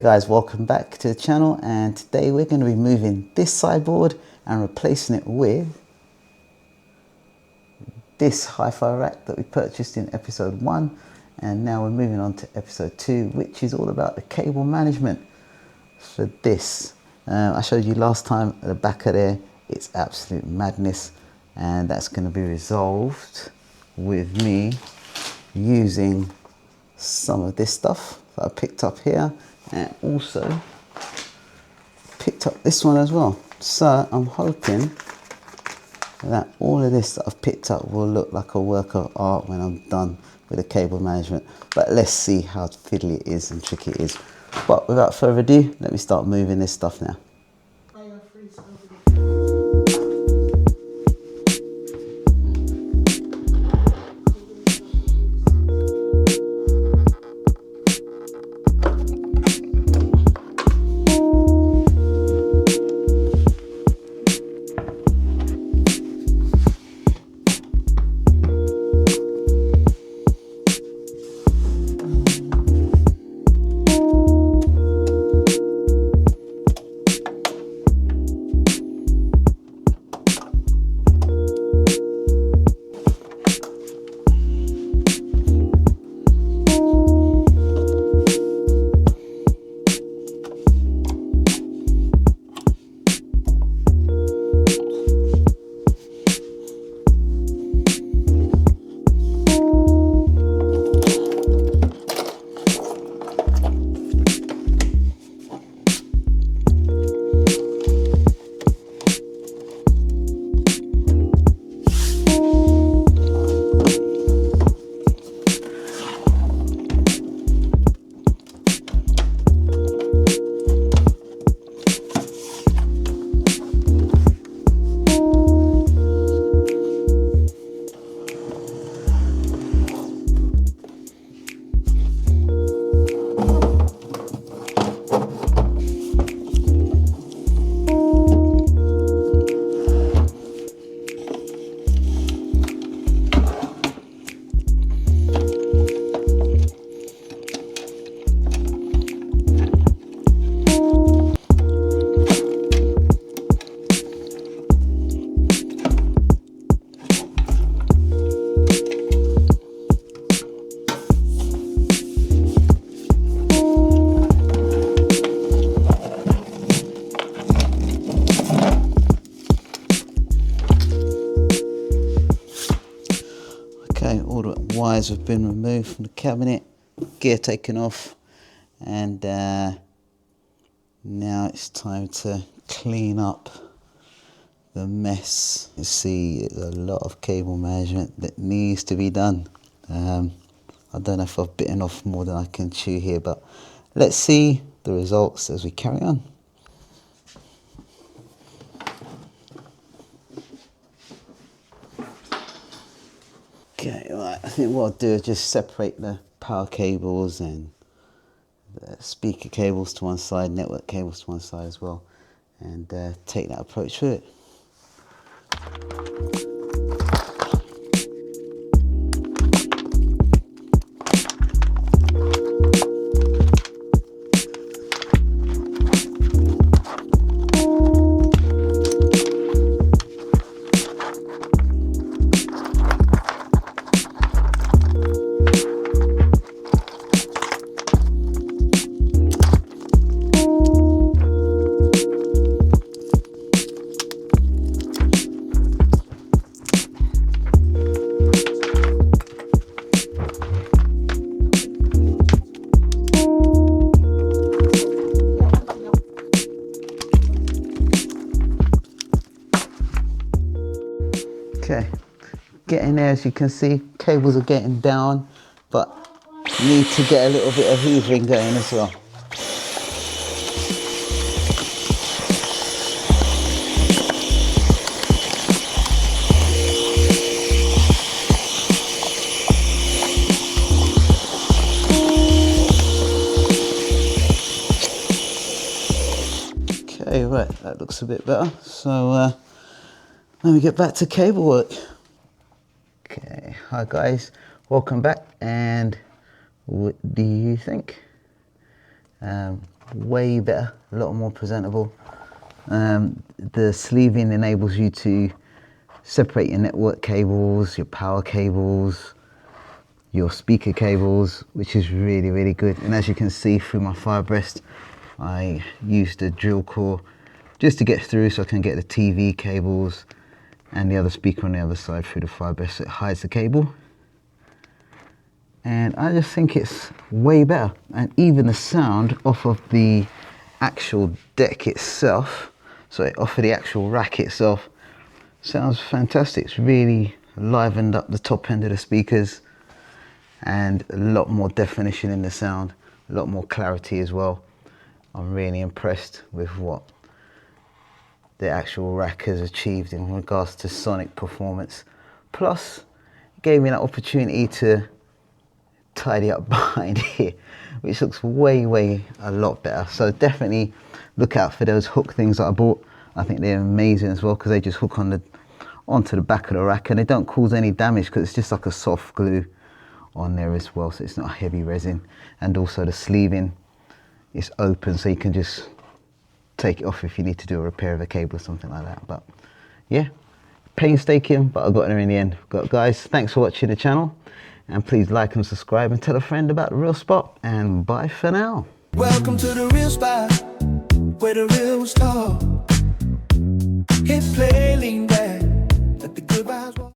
Guys, welcome back to the channel, and today we're going to be moving this sideboard and replacing it with this hi-fi rack that we purchased in episode 1, and now we're moving on to episode 2, which is all about the cable management for this. I showed you last time at the back of there, it's absolute madness, and that's going to be resolved with me using some of this stuff that I picked up here, and also picked up this one as well. So I'm hoping that all of this that I've picked up will look like a work of art when I'm done with the cable management. But let's see how fiddly it is and tricky it is. But without further ado, let me start moving this stuff now. Okay, all the wires have been removed from the cabinet, gear taken off, and now it's time to clean up the mess. You see, there's a lot of cable management that needs to be done. I don't know if I've bitten off more than I can chew here, but let's see the results as we carry on. Okay, right, I think what I'll do is just separate the power cables and the speaker cables to one side, network cables to one side as well, and take that approach through it. Okay, getting there, as you can see, cables are getting down, but need to get a little bit of hoovering going as well. Okay, right, that looks a bit better. So let me get back to cable work. Okay, hi guys, welcome back, and what do you think? way better, a lot more presentable. The sleeving enables you to separate your network cables, your power cables, your speaker cables, which is really, really good. And as you can see through my fibre rest, I used a drill core just to get through so I can get the TV cables and the other speaker on the other side through the fibre rest so it hides the cable. And I just think it's way better. And even the sound off of the actual deck itself, so off of the actual rack itself, sounds fantastic. It's really livened up the top end of the speakers and a lot more definition in the sound, a lot more clarity as well. I'm really impressed with what the actual rack has achieved in regards to sonic performance. Plus, it gave me that opportunity to tidy up behind here, which looks way a lot better. So definitely look out for those hook things that I bought. I think they're amazing as well because they just hook onto the back of the rack and they don't cause any damage because it's just like a soft glue on there as well, so it's not heavy resin. And also the sleeving is open, so you can just take it off if you need to do a repair of a cable or something like that. But yeah, painstaking, but I got there in the end. Guys, thanks for watching the channel, and please like and subscribe and tell a friend about The Real Spot, and bye for now. Welcome to The Real Spot, where the real start. Hit play, lean